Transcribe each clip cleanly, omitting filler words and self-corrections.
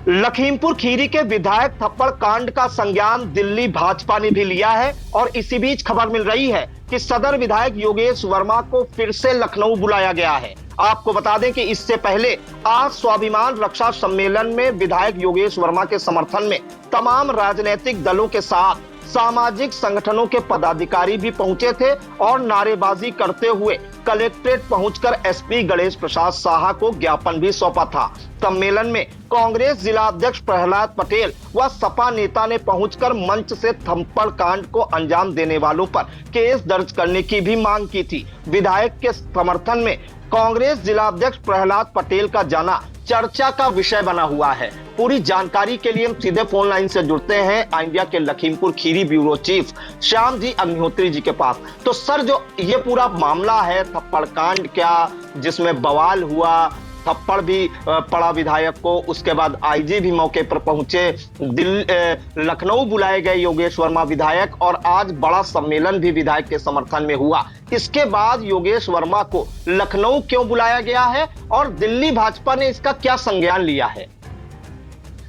लखीमपुर खीरी के विधायक थप्पड़ कांड का संज्ञान दिल्ली भाजपा ने भी लिया है और इसी बीच खबर मिल रही है कि सदर विधायक योगेश वर्मा को फिर से लखनऊ बुलाया गया है। आपको बता दें कि इससे पहले आज स्वाभिमान रक्षा सम्मेलन में विधायक योगेश वर्मा के समर्थन में तमाम राजनीतिक दलों के साथ सामाजिक संगठनों के पदाधिकारी भी पहुंचे थे और नारेबाजी करते हुए कलेक्ट्रेट पहुंचकर एसपी गणेश प्रसाद साहा को ज्ञापन भी सौंपा था। सम्मेलन में कांग्रेस जिला अध्यक्ष प्रहलाद पटेल व सपा नेता ने पहुंचकर मंच से थप्पड़ कांड को अंजाम देने वालों पर केस दर्ज करने की भी मांग की थी। विधायक के समर्थन में कांग्रेस जिला अध्यक्ष प्रहलाद पटेल का जाना चर्चा का विषय बना हुआ है। पूरी जानकारी के लिए हम सीधे फोन लाइन से जुड़ते हैं इंडिया के लखीमपुर खीरी ब्यूरो चीफ श्याम जी अग्निहोत्री जी के पास। तो सर, जो ये पूरा मामला है थप्पड़ कांड क्या, जिसमें बवाल हुआ, थप्पड़ भी पड़ा विधायक को, उसके बाद आईजी भी मौके पर पहुंचे, लखनऊ बुलाए गए योगेश वर्मा विधायक और आज बड़ा सम्मेलन भी विधायक के समर्थन में हुआ। इसके बाद योगेश वर्मा को लखनऊ क्यों बुलाया गया है और दिल्ली भाजपा ने इसका क्या संज्ञान लिया है?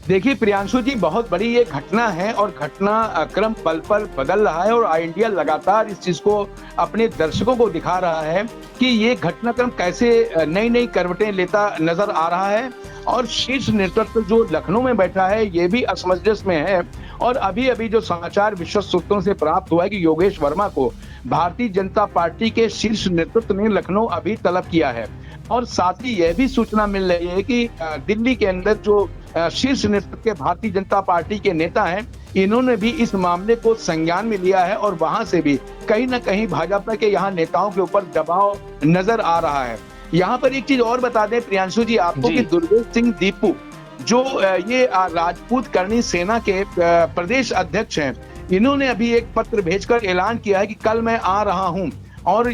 देखिए प्रियांशु जी, बहुत बड़ी ये घटना है और घटना क्रम पल पल बदल रहा है और इंडिया लगातार इस चीज को अपने दर्शकों को दिखा रहा है कि ये घटनाक्रम कैसे नई नई करवटें लेता नजर आ रहा है। और शीर्ष नेतृत्व जो लखनऊ में बैठा है ये भी असमंजस में है। और अभी अभी जो समाचार विश्वस्त सूत्रों से प्राप्त हुआ है कि योगेश वर्मा को भारतीय जनता पार्टी के शीर्ष नेतृत्व ने लखनऊ अभी तलब किया है। और साथ ही यह भी सूचना मिल रही है कि दिल्ली के अंदर जो शीर्ष नेतृत्व के भारतीय जनता पार्टी के नेता हैं, इन्होंने भी इस मामले को संज्ञान में लिया है और वहां से भी कहीं ना कहीं भाजपा के यहाँ नेताओं के ऊपर दबाव नजर आ रहा है। यहाँ पर एक चीज और बता दें प्रियांशु जी आपको कि दुर्गेश सिंह दीपू जो ये राजपूत करणी सेना के प्रदेश अध्यक्ष हैं, इन्होंने अभी एक पत्र भेजकर ऐलान किया है कि कल मैं आ रहा हूं और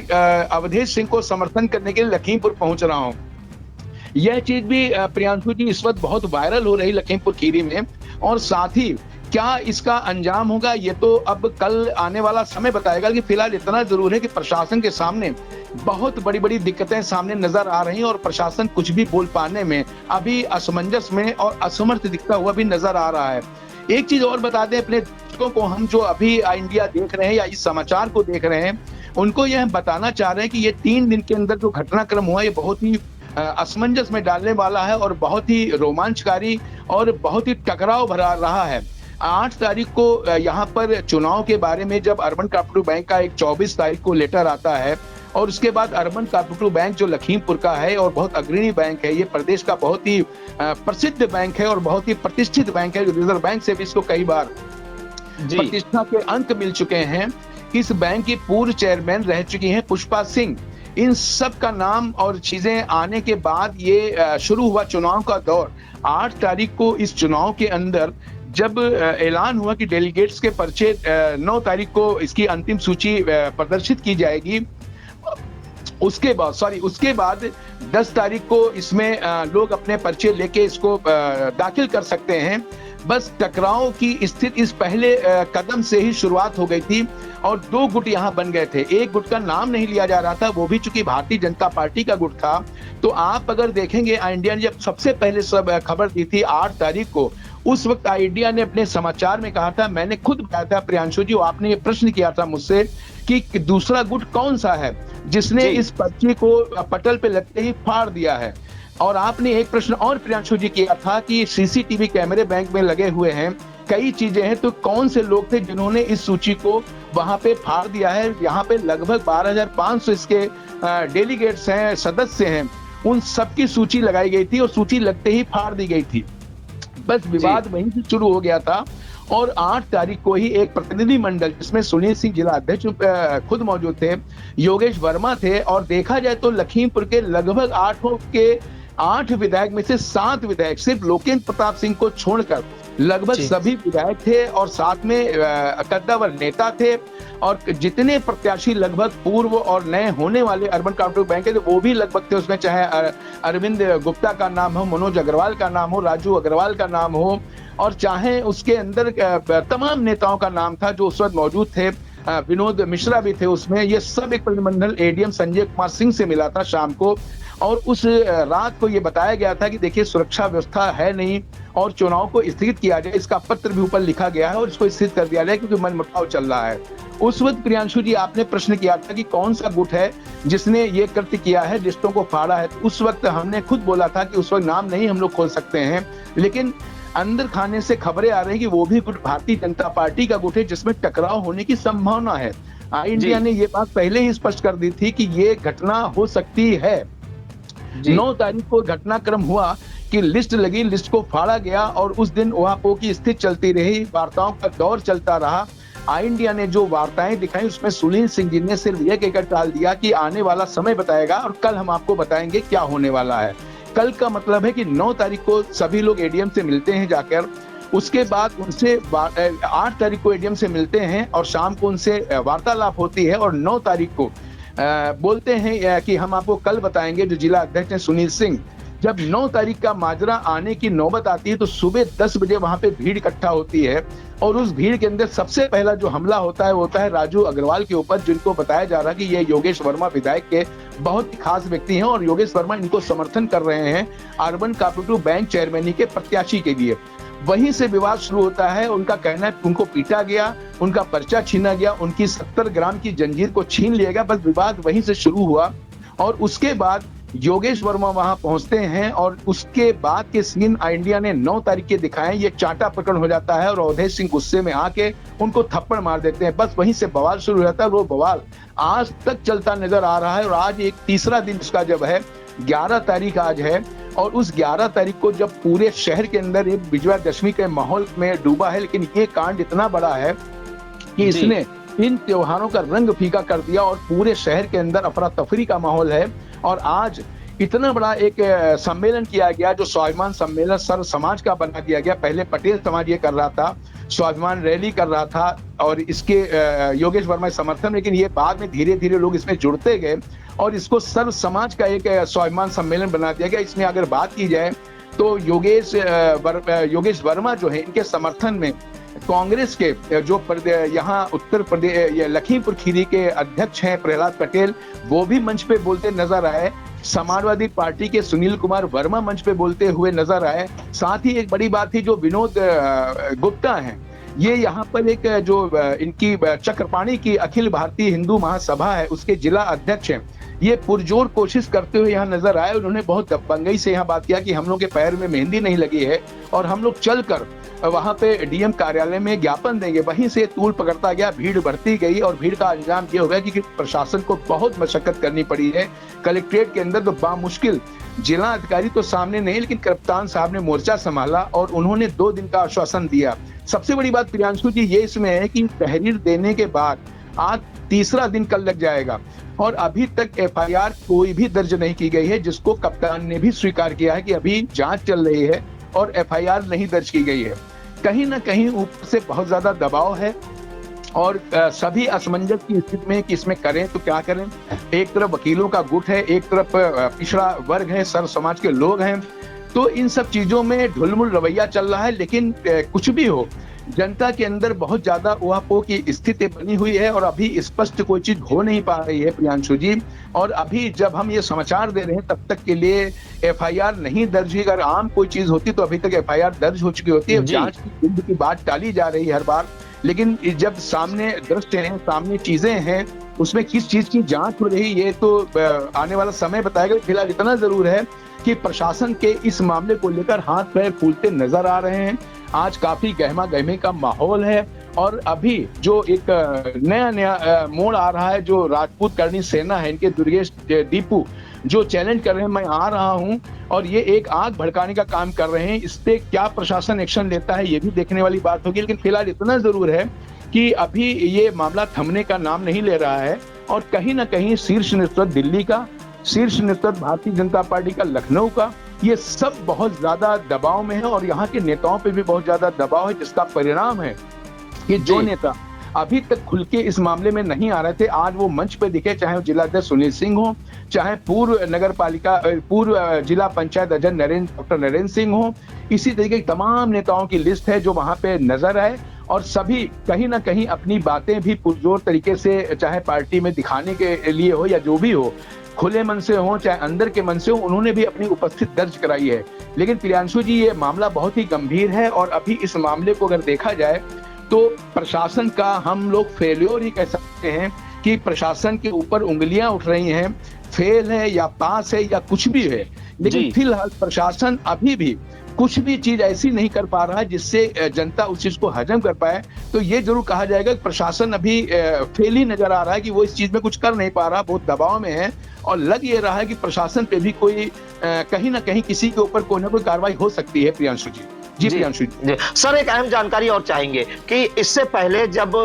अवधेश सिंह को समर्थन करने के लिए लखीमपुर पहुंच रहा हूं। यह चीज भी प्रियांशु जी इस वक्त बहुत वायरल हो रही लखीमपुर खीरी में। और साथ ही क्या इसका अंजाम होगा ये तो अब कल आने वाला समय बताएगा, कि फिलहाल इतना जरूर है कि प्रशासन के सामने बहुत बड़ी बड़ी दिक्कतें सामने नजर आ रही हैं और प्रशासन कुछ भी बोल पाने में अभी असमंजस में और असमर्थ दिखता हुआ भी नजर आ रहा है। एक चीज और बता दें अपने दर्शकों को, हम जो अभी इंडिया देख रहे हैं या इस समाचार को देख रहे हैं, उनको यह बताना चाह रहे हैं कि ये 3 दिन के अंदर जो घटनाक्रम हुआ ये बहुत ही असमंजस में डालने वाला है और बहुत ही रोमांचकारी और बहुत ही टकराव भरा रहा है। 8 तारीख को यहाँ पर चुनाव के बारे में जब अर्बन कोऑपरेटिव बैंक का एक 24 तारीख को लेटर आता है और उसके बाद अर्बन कोऑपरेटिव बैंक जो लखीमपुर का है और बहुत अग्रणी बैंक है, ये प्रदेश का बहुत ही प्रसिद्ध बैंक है और बहुत ही प्रतिष्ठित बैंक है, रिजर्व बैंक से भी इसको कई बार प्रतिष्ठा के अंक मिल चुके हैं। इस बैंक की पूर्व चेयरमैन रह चुकी हैं पुष्पा सिंह। इन सब का नाम और चीजें आने के बाद ये शुरू हुआ चुनाव का दौर। 8 तारीख को इस चुनाव के अंदर जब ऐलान हुआ कि डेलीगेट्स के पर्चे 9 तारीख को इसकी अंतिम सूची प्रदर्शित की जाएगी, उसके बाद 10 तारीख को इसमें लोग अपने पर्चे लेके इसको दाखिल कर सकते हैं। बस टकराव की स्थिति इस पहले कदम से ही शुरुआत हो गई थी और 2 गुट यहाँ बन गए थे। एक गुट का नाम नहीं लिया जा रहा था, वो भी चूंकि भारतीय जनता पार्टी का गुट था। तो आप अगर देखेंगे इंडिया ने जब सबसे पहले सब खबर दी थी 8 तारीख को, उस वक्त इंडिया ने अपने समाचार में कहा था, मैंने खुद बताया था प्रियांशु जी, आपने ये प्रश्न किया था मुझसे कि दूसरा गुट कौन सा है जिसने इस पर्ची को पटल पे लगते ही फाड़ दिया है। और आपने एक प्रश्न और प्रियांशु जी किया था कि सीसीटीवी कैमरे बैंक में लगे हुए हैं, कई चीजें हैं, तो कौन से लोग थे जिन्होंने इस सूची को वहां पे फाड़ दिया है। यहाँ पे लगभग 12,500 इसके डेलीगेट्स हैं, सदस्य हैं, उन सबकी सूची लगाई गई थी और सूची लगते ही फाड़ दी गई थी। बस विवाद वहीं से शुरू हो गया था। और 8 तारीख को ही एक प्रतिनिधि मंडल जिसमें सुनील सिंह जिला अध्यक्ष खुद मौजूद थे, योगेश वर्मा थे, और देखा जाए तो लखीमपुर के लगभग 8 विधायक में से 7 विधायक सिर्फ लोकेंद्र प्रताप सिंह को छोड़कर लगभग सभी विधायक थे और साथ में कद्दावर नेता थे। और जितने प्रत्याशी लगभग पूर्व और नए होने वाले अर्बन कोऑपरेटिव बैंक के थे वो भी लगभग थे उसमें, चाहे अरविंद गुप्ता का नाम हो, मनोज अग्रवाल का नाम हो, राजू अग्रवाल का नाम हो, और चाहे उसके अंदर तमाम नेताओं का नाम था जो उस वक्त मौजूद थे। विनोद मिश्रा भी थे उसमें। ये सब एक प्रतिनिधिमंडल एडीएम संजय कुमार सिंह से मिला था शाम को, और उस रात को ये बताया गया था कि देखिए सुरक्षा व्यवस्था है नहीं और चुनाव को स्थगित किया जाए, इसका पत्र भी ऊपर लिखा गया है और इसको स्थगित कर दिया जाए क्योंकि मनमुटाव चल रहा है। उस वक्त प्रियांशु जी आपने प्रश्न किया था कि कौन सा गुट है जिसने ये कृत्य किया है, लिस्टों को फाड़ा है। तो उस वक्त हमने खुद बोला था कि उस वक्त नाम नहीं हम लोग खोल सकते हैं, लेकिन अंदर खाने से खबरें आ रही हैं कि वो भी गुट भारतीय जनता पार्टी का गुट है जिसमें टकराव होने की संभावना है। इंडिया ने ये बात पहले ही स्पष्ट कर दी थी कि ये घटना हो सकती है। 9 तारीख को घटनाक्रम हुआ कि लिस्ट लगी, लिस्ट को फाड़ा गया और उस दिन ओहापो की स्थिति चलती रही, वार्ताओं का दौर चलता रहा। आई इंडिया ने जो वार्ताएं दिखाई उसमें सुनील सिंह जी ने सिर्फ ये कहकर टाल दिया कि आने वाला समय बताएगा और कल हम आपको बताएंगे क्या होने वाला है। कल का मतलब है कि 9 तारीख को सभी लोग एडीएम से मिलते हैं जाकर, उसके बाद उनसे 8 तारीख को एडीएम से मिलते हैं और शाम को उनसे वार्तालाप होती है और 9 तारीख को बोलते हैं कि हम आपको कल बताएंगे। जो जिला अध्यक्ष हैं सुनील सिंह, जब 9 तारीख का माजरा आने की नौबत आती है तो सुबह 10 बजे वहां पे भीड़ इकट्ठा होती है और उस भीड़ के अंदर सबसे पहला जो हमला होता है वो होता है राजू अग्रवाल के ऊपर, जिनको बताया जा रहा है कि ये योगेश वर्मा विधायक के बहुत खास व्यक्ति हैं और योगेश वर्मा इनको समर्थन कर रहे हैं अर्बन कोऑपरेटिव बैंक चेयरमैनी के प्रत्याशी के लिए। वहीं से विवाद शुरू होता है। उनका कहना है उनको पीटा गया, उनका पर्चा छीना गया, उनकी 70 ग्राम की जंजीर को छीन लिया गया। बस विवाद वहीं से शुरू हुआ और उसके बाद योगेश वर्मा वहां पहुंचते हैं और उसके बाद के सीन इंडिया ने 9 तारीख के दिखाए। ये चाटा प्रकरण हो जाता है और अवधेश सिंह गुस्से में आके उनको थप्पड़ मार देते हैं। बस वहीं से बवाल शुरू हो जाता है। वो बवाल आज तक चलता नजर आ रहा है और आज एक तीसरा दिन उसका जब है 11 तारीख आज है और उस 11 तारीख को जब पूरे शहर के अंदर एक विजयादशमी के माहौल में डूबा है, लेकिन ये कांड इतना बड़ा है कि इसने इन त्योहारों का रंग फीका कर दिया और पूरे शहर के अंदर अफरा तफरी का माहौल है। और आज इतना बड़ा एक सम्मेलन किया गया जो स्वाभिमान सम्मेलन सर्व समाज का बना दिया गया। पहले पटेल समाज ये कर रहा था, स्वाभिमान रैली कर रहा था और इसके योगेश वर्मा समर्थन, लेकिन ये बाद में धीरे धीरे लोग इसमें जुड़ते गए और इसको सर्व समाज का एक स्वाभिमान सम्मेलन बना दिया गया। इसमें अगर बात की जाए तो योगेश वर्मा जो है इनके समर्थन में कांग्रेस के जो यहाँ उत्तर प्रदेश लखीमपुर खीरी के अध्यक्ष हैं प्रहलाद पटेल, वो भी मंच पे बोलते नजर आए। समाजवादी पार्टी के सुनील कुमार वर्मा मंच पे बोलते हुए नजर आए। साथ ही एक बड़ी बात थी जो विनोद गुप्ता हैं, ये यहाँ पर एक जो इनकी चक्रपाणी की अखिल भारतीय हिंदू महासभा है उसके जिला अध्यक्ष हैं, ये पुरजोर कोशिश करते हुए यहाँ नजर आए। उन्होंने बहुत दबंगई से यहाँ बात किया कि हम लोग के पैर में मेहंदी नहीं लगी है और हम लोग चलकर वहां पे डीएम कार्यालय में ज्ञापन देंगे। वहीं से तूल पकड़ता गया, भीड़ बढ़ती गई और भीड़ का अंजाम ये हो गया कि प्रशासन को बहुत मशक्कत करनी पड़ी है। कलेक्ट्रेट के अंदर तो बामुश्किल जिला अधिकारी तो सामने नहीं, लेकिन कप्तान साहब ने मोर्चा संभाला और उन्होंने 2 दिन का आश्वासन दिया। सबसे बड़ी बात प्रियांशु जी ये इसमें है कि तहरीर देने के बाद आज तीसरा दिन कल लग जाएगा और अभी तक एफआईआर कोई भी दर्ज नहीं की गई है, जिसको कप्तान ने भी स्वीकार किया है कि अभी जांच चल रही है और एफआईआर नहीं दर्ज की गई है। कहीं ना कहीं ऊपर से बहुत ज्यादा दबाव है और सभी असमंजस की स्थिति में कि इसमें करें तो क्या करें। एक तरफ वकीलों का गुट है, एक तरफ पिछड़ा वर्ग है, सर्व समाज के लोग हैं, तो इन सब चीजों में ढुलमुल रवैया चल रहा है। लेकिन कुछ भी हो, जनता के अंदर बहुत ज्यादा उहापोह की स्थिति बनी हुई है और अभी स्पष्ट कोई चीज हो नहीं पा रही है प्रियांशु जी। और अभी जब हम ये समाचार दे रहे हैं तब तक के लिए एफआईआर नहीं दर्ज हुई। अगर आम कोई चीज होती तो अभी तक एफआईआर दर्ज हो चुकी होती है। जांच की बात टाली जा रही है हर बार, लेकिन जब सामने दृश्य हैं, सामने चीजें हैं, उसमें किस चीज की जांच हो रही ये तो आने वाला समय बताएगा। फिलहाल इतना जरूर है कि प्रशासन के इस मामले को लेकर हाथ पैर फूलते नजर आ रहे हैं। आज काफी गहमा गहमी का माहौल है और अभी जो एक नया मोड़ आ रहा है, जो राजपूत करनी सेना है, इनके दुर्गेश दीपू जो चैलेंज कर रहे हैं मैं आ रहा हूं और ये एक आग भड़काने का काम कर रहे हैं। इस पे क्या प्रशासन एक्शन लेता है ये भी देखने वाली बात होगी। लेकिन फिलहाल इतना जरूर है कि अभी ये मामला थमने का नाम नहीं ले रहा है और कहीं ना कहीं शीर्ष नेतृत्व दिल्ली का, शीर्ष नेतृत्व भारतीय जनता पार्टी का लखनऊ का, ये सब बहुत ज्यादा दबाव में है और यहाँ के नेताओं पे भी बहुत ज्यादा दबाव है, जिसका परिणाम है कि जो नेता अभी तक खुल के इस मामले में नहीं आ रहे थे आज वो मंच पे दिखे, चाहे वो जिलाध्यक्ष सुनील सिंह हो, चाहे पूर्व जिला पंचायत अध्यक्ष डॉक्टर नरेंद्र सिंह हो। इसी तरीके की तमाम नेताओं की लिस्ट है जो वहां पे नजर आए और सभी कहीं ना कहीं अपनी बातें भी पुरजोर तरीके से, चाहे पार्टी में दिखाने के लिए हो या जो भी हो, खुले मन से हो चाहे अंदर के मन से हो, उन्होंने भी अपनी उपस्थिति दर्ज कराई है। लेकिन प्रियांशु जी, ये मामला बहुत ही गंभीर है और अभी इस मामले को अगर देखा जाए तो प्रशासन का हम लोग फेल्योर ही कह सकते हैं कि प्रशासन के ऊपर उंगलियां उठ रही हैं, फेल है या पास है या कुछ भी है। लेकिन फिलहाल प्रशासन अभी भी कुछ भी चीज ऐसी नहीं कर पा रहा है जिससे जनता उस चीज को हजम कर पाए। तो ये जरूर कहा जाएगा कि प्रशासन अभी फेल ही नजर आ रहा है कि वो इस चीज में कुछ कर नहीं पा रहा, बहुत दबाव में है। और लग ये रहा है कि प्रशासन पे भी कोई कहीं ना कहीं किसी के ऊपर कोई ना कोई कार्रवाई हो सकती है। प्रियांशु जी। जी प्रियांशु जी। सर, एक अहम जानकारी और चाहेंगे कि इससे पहले जब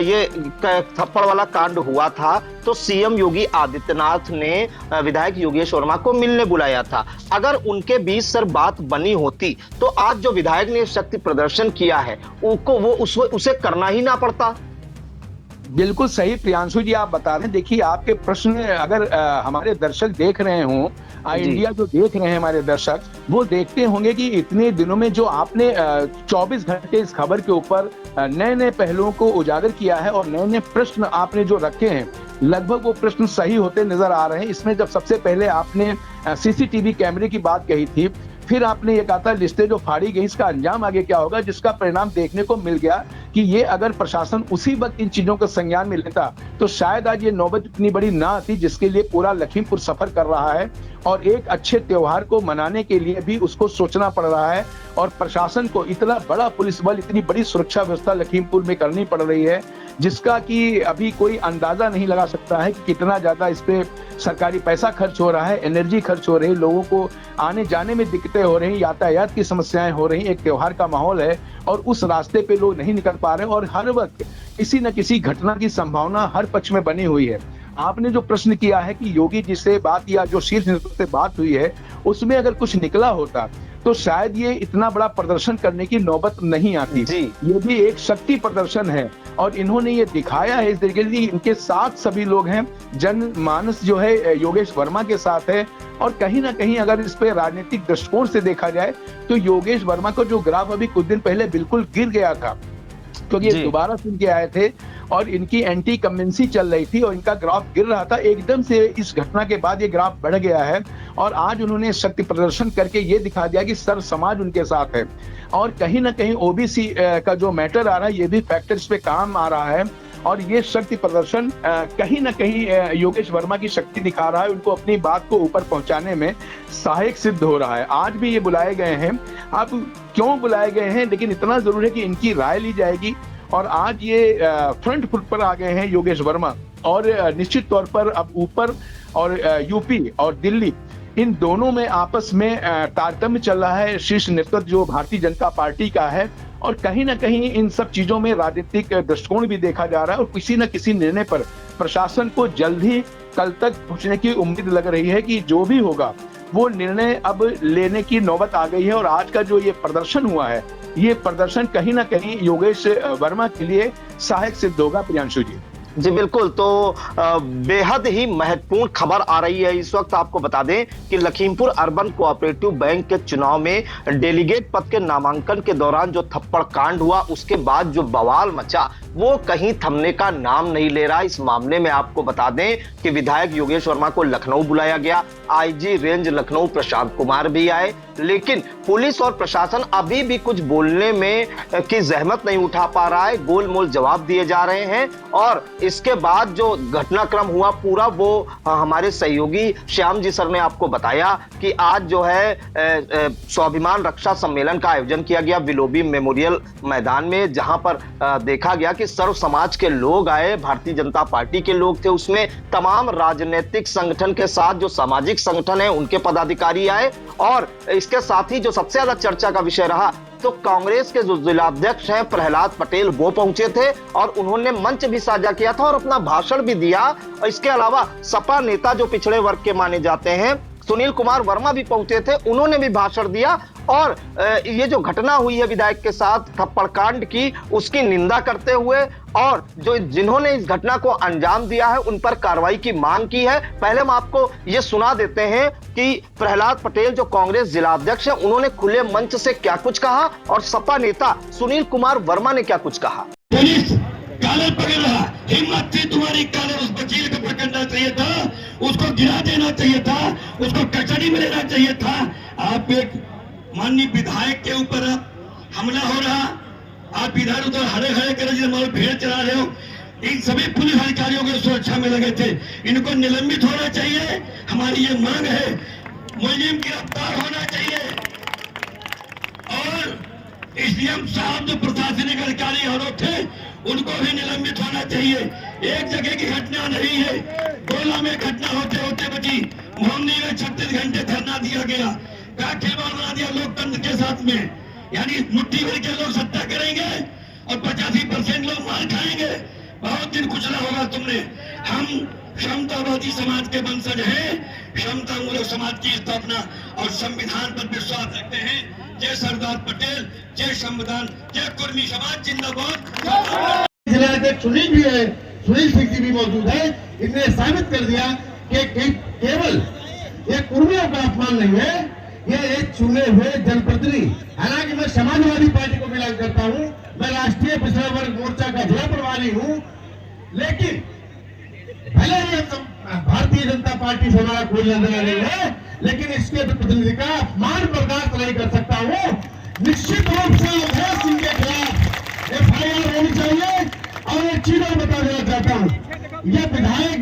ये थप्पड़ वाला कांड हुआ था तो सीएम योगी आदित्यनाथ ने विधायक योगेश वर्मा को मिलने बुलाया था। अगर उनके बीच सर बात बनी होती तो आज जो विधायक ने शक्ति प्रदर्शन किया है वो उसे करना ही ना पड़ता। बिल्कुल सही प्रियांशु जी, आप बता रहे हैं। देखिए, आपके प्रश्न अगर हमारे दर्शक देख रहे हों, इंडिया जो देख रहे हैं हमारे दर्शक, वो देखते होंगे कि इतने दिनों में जो आपने 24 घंटे इस खबर के ऊपर नए नए पहलुओं को उजागर किया है और नए नए प्रश्न आपने जो रखे हैं, लगभग वो प्रश्न सही होते नजर आ रहे हैं। इसमें जब सबसे पहले आपने सीसीटीवी कैमरे की बात कही थी, फिर आपने ये कहा था लिस्टें जो फाड़ी गई इसका अंजाम आगे क्या होगा, जिसका परिणाम देखने को मिल गया कि ये अगर प्रशासन उसी वक्त इन चीजों को संज्ञान में लेता तो शायद आज ये नौबत इतनी बड़ी ना आती जिसके लिए पूरा लखीमपुर सफर कर रहा है। और एक अच्छे त्योहार को मनाने के लिए भी उसको सोचना पड़ रहा है और प्रशासन को इतना बड़ा पुलिस बल, इतनी बड़ी सुरक्षा व्यवस्था लखीमपुर में करनी पड़ रही है जिसका कि अभी कोई अंदाजा नहीं लगा सकता है कि कितना ज्यादा इस पे सरकारी पैसा खर्च हो रहा है, एनर्जी खर्च हो रही है, लोगों को आने जाने में दिक्कतें हो रही, यातायात की समस्याएं हो रही, एक त्योहार का माहौल है और उस रास्ते पे लोग नहीं निकल पा रहे और हर वक्त किसी न किसी घटना की संभावना हर पक्ष में बनी हुई है। आपने जो प्रश्न किया है कि योगी जी से बात या जो शीर्ष नेतृत्व से बात हुई है उसमें अगर कुछ निकला होता तो शायद ये इतना बड़ा प्रदर्शन करने की नौबत नहीं आती। ये भी एक शक्ति प्रदर्शन है और इन्होंने ये दिखाया है इस तरीके से, इनके साथ सभी लोग हैं, जनमानस जो है योगेश वर्मा के साथ है। और कहीं ना कहीं अगर इस पे राजनीतिक दृष्टिकोण से देखा जाए तो योगेश वर्मा को जो ग्राफ अभी कुछ दिन पहले बिल्कुल गिर गया था, क्योंकि ये दोबारा सुन के आए थे और इनकी एंटी कमेंसी चल रही थी और इनका ग्राफ गिर रहा था, एकदम से इस घटना के बाद ये ग्राफ बढ़ गया है और आज उन्होंने शक्ति प्रदर्शन करके ये दिखा दिया कि सर्व समाज उनके साथ है। और कहीं ना कहीं ओबीसी का जो मैटर आ रहा है ये भी फैक्टर्स पे काम आ रहा है और ये शक्ति प्रदर्शन कहीं ना कहीं योगेश वर्मा की शक्ति दिखा रहा है, उनको अपनी बात को ऊपर पहुंचाने में सहायक सिद्ध हो रहा है। आज भी ये बुलाए गए हैं, आप क्यों बुलाए गए हैं, लेकिन इतना जरूर है कि इनकी राय ली जाएगी। और आज ये फ्रंट फुट पर आ गए हैं योगेश वर्मा और निश्चित तौर पर अब ऊपर और यूपी और दिल्ली इन दोनों में आपस में तारतम्य चल रहा है। शीर्ष नेतृत्व जो भारतीय जनता पार्टी का है और कहीं ना कहीं इन सब चीजों में राजनीतिक दृष्टिकोण भी देखा जा रहा है और किसी न किसी निर्णय पर प्रशासन को जल्द ही कल तक पहुंचने की उम्मीद लग रही है कि जो भी होगा वो निर्णय अब लेने की नौबत आ गई है। और आज का जो ये प्रदर्शन हुआ है, ये प्रदर्शन कहीं ना कहीं योगेश वर्मा के लिए सहायक सिद्ध होगा। प्रियांशु जी। जी बिल्कुल, तो बेहद ही महत्वपूर्ण खबर आ रही है इस वक्त। आपको बता दें कि लखीमपुर अर्बन कोऑपरेटिव बैंक के चुनाव में डेलीगेट पद के नामांकन के दौरान जो थप्पड़ कांड हुआ उसके बाद जो बवाल मचा वो कहीं थमने का नाम नहीं ले रहा। इस मामले में आपको बता दें कि विधायक योगेश वर्मा को लखनऊ बुलाया गया, आईजी रेंज लखनऊ प्रशांत कुमार भी आए, लेकिन पुलिस और प्रशासन अभी भी कुछ बोलने में की जहमत नहीं उठा पा रहा है, गोलमोल जवाब दिए जा रहे हैं। और इसके बाद जो घटनाक्रम हुआ पूरा वो हमारे सहयोगी श्याम जी सर ने आपको बताया कि आज जो है स्वाभिमान रक्षा सम्मेलन का आयोजन किया गया विलोबी मेमोरियल मैदान में, जहां पर देखा गया कि सर्व समाज के लोग आए, भारतीय जनता पार्टी के लोग थे, उसमें तमाम राजनीतिक संगठन के साथ जो सामाजिक संगठन है उनके पदाधिकारी आए। और इसके साथ ही जो सबसे ज्यादा चर्चा का विषय रहा तो कांग्रेस के जो जिलाध्यक्ष हैं प्रहलाद पटेल वो पहुंचे थे और उन्होंने मंच भी साझा किया था और अपना भाषण भी दिया। और इसके अलावा सपा नेता जो पिछड़े वर्ग के माने जाते हैं सुनील कुमार वर्मा भी पहुंचे थे, उन्होंने भी भाषण दिया और ये जो घटना हुई है विधायक के साथ थप्पड़ कांड की, उसकी निंदा करते हुए और जिन्होंने इस घटना को अंजाम दिया है उन पर कार्रवाई की मांग की है। पहले हम आपको ये सुना देते हैं कि प्रहलाद पटेल जो कांग्रेस जिला अध्यक्ष है, उन्होंने खुले मंच से क्या कुछ कहा और सपा नेता सुनील कुमार वर्मा ने क्या कुछ कहा। पुलिस कालर पकड़ रहा, हिम्मत थी तुम्हारी कालर उस वकील को पकड़ना चाहिए था, उसको गिरा देना चाहिए था, उसको कचहरी में लेना चाहिए था। आप एक माननीय विधायक के ऊपर हमला हो रहा, आप इधर उधर हरे हरे कर भीड़ चला रहे हो। इन सभी पुलिस अधिकारियों की सुरक्षा में लगे थे, इनको निलंबित होना चाहिए। हमारी ये मांग है, मुलजिम गिरफ्तार होना चाहिए और एसडीएम साहब जो प्रशासनिक अधिकारी और थे उनको भी निलंबित होना चाहिए। एक जगह की घटना नहीं है, गोला में घटना होते होते बची। मोहम्मदी में 36 घंटे धरना दिया गया, क्या खिलवाड़ बना दिया लोकतंत्र के साथ में। यानी मुट्ठी भर के लोग सत्ता करेंगे और 85% लोग मार खाएंगे। बहुत दिन कुचला होगा तुमने। हम क्षमतावादी समाज के वंशज हैं, क्षमता मूलक समाज की स्थापना और संविधान पर विश्वास रखते हैं। जय सरदार पटेल, जय संविधान, जय कुर्मी समाज जिंदाबाद। जिला अध्यक्ष सुनील भी है, सुनील सिंह जी भी मौजूद है। इन्हें साबित कर दिया कि केवल ये कुर्मियों का अपमान नहीं है, ये एक चुने हुए जनप्रतिनिधि। हालांकि मैं समाजवादी पार्टी को बिलोंग करता हूं, मैं राष्ट्रीय पिछड़ा वर्ग मोर्चा का जिला प्रभारी हूं, लेकिन भले ही भारतीय जनता पार्टी से हमारा कोई लेना नहीं है, लेकिन इसके प्रतिनिधि का अपमान बर्दाश्त नहीं कर सकता हूं। निश्चित रूप से अवधेश सिंह के खिलाफ FIR होनी चाहिए। और एक चीज और बता देना चाहता हूं, यह विधायक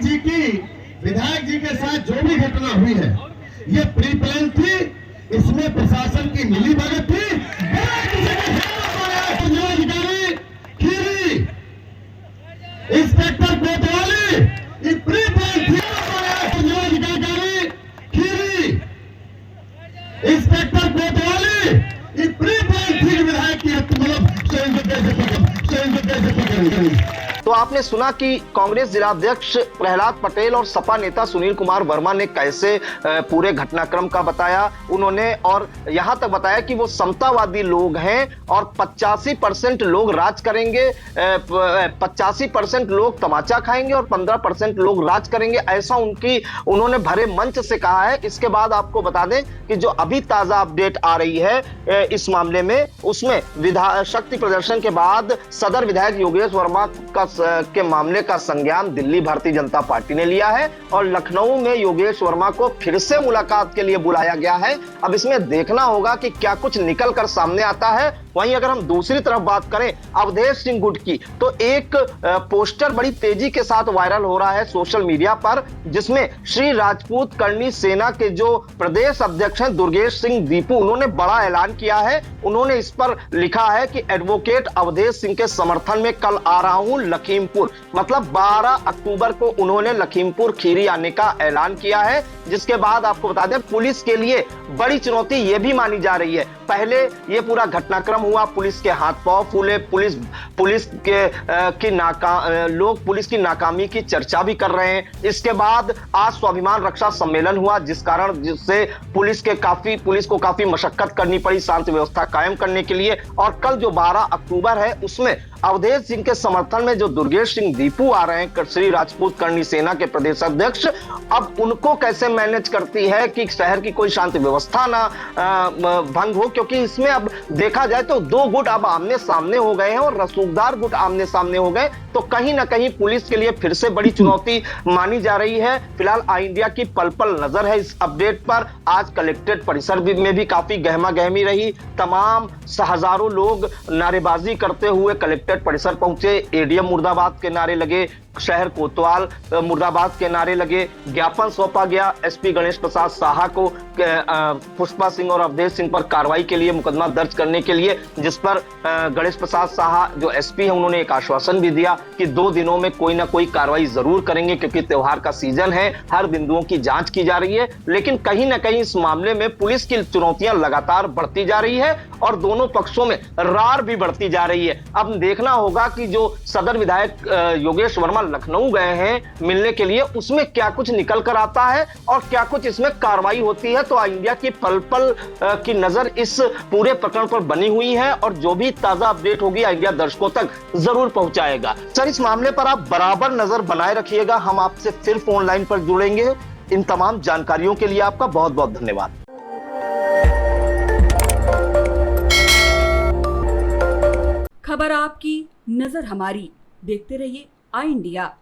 जी के साथ जो भी घटना हुई है, ये प्री प्लान थी, इसमें प्रशासन की मिली भगत थी। जिलाधिकारी खीरी, इंस्पेक्टर कोतवाली, ये प्री प्लान थी। जिलाधिकारी खीरी, इंस्पेक्टर कोतवाली, ये प्री प्लान थी। विधायक की मतलब कैसे पकड़। तो आपने सुना कि कांग्रेस जिलाध्यक्ष प्रहलाद पटेल और सपा नेता सुनील कुमार वर्मा ने कैसे पूरे घटनाक्रम का बताया। उन्होंने और यहां तक बताया कि वो समतावादी लोग हैं और 85% लोग राज करेंगे, 85% लोग तमाचा खाएंगे और 15% लोग राज करेंगे, ऐसा उन्होंने भरे मंच से कहा है। इसके बाद आपको बता दें कि जो अभी ताजा अपडेट आ रही है इस मामले में, उसमें शक्ति प्रदर्शन के बाद सदर विधायक योगेश वर्मा के मामले का संज्ञान दिल्ली भारतीय जनता पार्टी ने लिया है और लखनऊ में योगेश वर्मा को फिर से मुलाकात के लिए बुलाया गया है। अब इसमें देखना होगा कि क्या कुछ निकल कर सामने आता है। वहीं अगर हम दूसरी तरफ बात करें अवधेश सिंह गुट की, तो एक पोस्टर बड़ी तेजी के साथ वायरल हो रहा है सोशल मीडिया पर, जिसमें श्री राजपूत करनी सेना के जो प्रदेश अध्यक्ष हैं दुर्गेश सिंह दीपू, उन्होंने बड़ा ऐलान किया है। उन्होंने इस पर लिखा है कि एडवोकेट अवधेश सिंह के समर्थन में कल आ रहा हूं लखीमपुर। मतलब 12 अक्टूबर को उन्होंने लखीमपुर खीरी आने का ऐलान किया है, जिसके बाद आपको बता दें पुलिस के लिए बड़ी चुनौती यह भी मानी जा रही है। पहले यह पूरा घटनाक्रम हुआ, पुलिस के हाथ पांव फूले, पुलिस की नाकामी की चर्चा भी कर रहे हैं। इसके बाद आज स्वाभिमान रक्षा सम्मेलन हुआ, जिससे पुलिस को काफी मशक्कत करनी पड़ी शांति व्यवस्था कायम करने के लिए। और कल जो 12 अक्टूबर है उसमें अवधेश सिंह के समर्थन में जो दुर्गेश सिंह दीपू आ रहे हैं, श्री राजपूत करनी सेना के प्रदेश अध्यक्ष, अब उनको कैसे मैनेज करती है कि शहर की कोई शांति व्यवस्था ना भंग हो, क्योंकि इसमें अब देखा जाए तो दो गुट अब आमने सामने हो गए हैं और रसूखदार गुट आमने सामने हो गए, तो कहीं ना कहीं पुलिस के लिए फिर से बड़ी चुनौती मानी जा रही है। फिलहाल आई इंडिया की पल पल नजर है इस अपडेट पर। आज कलेक्ट्रेट परिसर में भी काफी गहमा गहमी रही, तमाम हजारों लोग नारेबाजी करते हुए कलेक्ट्रेट परिसर पहुंचे, एडीएम मुर्दाबाद के नारे लगे, शहर कोतवाल मुर्दाबाद के नारे लगे, ज्ञापन सौंपा गया एसपी गणेश प्रसाद साहा को पुष्पा सिंह और अवधेश सिंह पर कार्रवाई के लिए, मुकदमा दर्ज करने के लिए, जिस पर गणेश प्रसाद साहा जो एसपी है उन्होंने एक आश्वासन भी दिया कि 2 दिनों में कोई ना कोई कार्रवाई जरूर करेंगे, क्योंकि त्योहार का सीजन है, हर बिंदुओं की जांच की जा रही है। लेकिन कहीं ना कहीं इस मामले में पुलिस की चुनौतियां लगातार बढ़ती जा रही है और दोनों पक्षों में रार भी बढ़ती जा रही है। अब देखना होगा कि जो सदर विधायक योगेश वर्मा लखनऊ गए हैं मिलने के लिए, उसमें क्या कुछ निकल कर आता है और क्या कुछ इसमें कार्रवाई होती है। तो इंडिया की पल पल की नजर इस पूरे प्रकरण पर बनी हुई है और जो भी ताजा अपडेट होगी इंडिया दर्शकों तक जरूर पहुंचाएगा। सर, इस मामले पर आप बराबर नजर बनाए रखिएगा, हम आपसे फिर फोन लाइन पर जुड़ेंगे। इन तमाम जानकारियों के लिए आपका बहुत बहुत धन्यवाद। खबर आपकी, नजर हमारी। देखते रहिए आई इंडिया।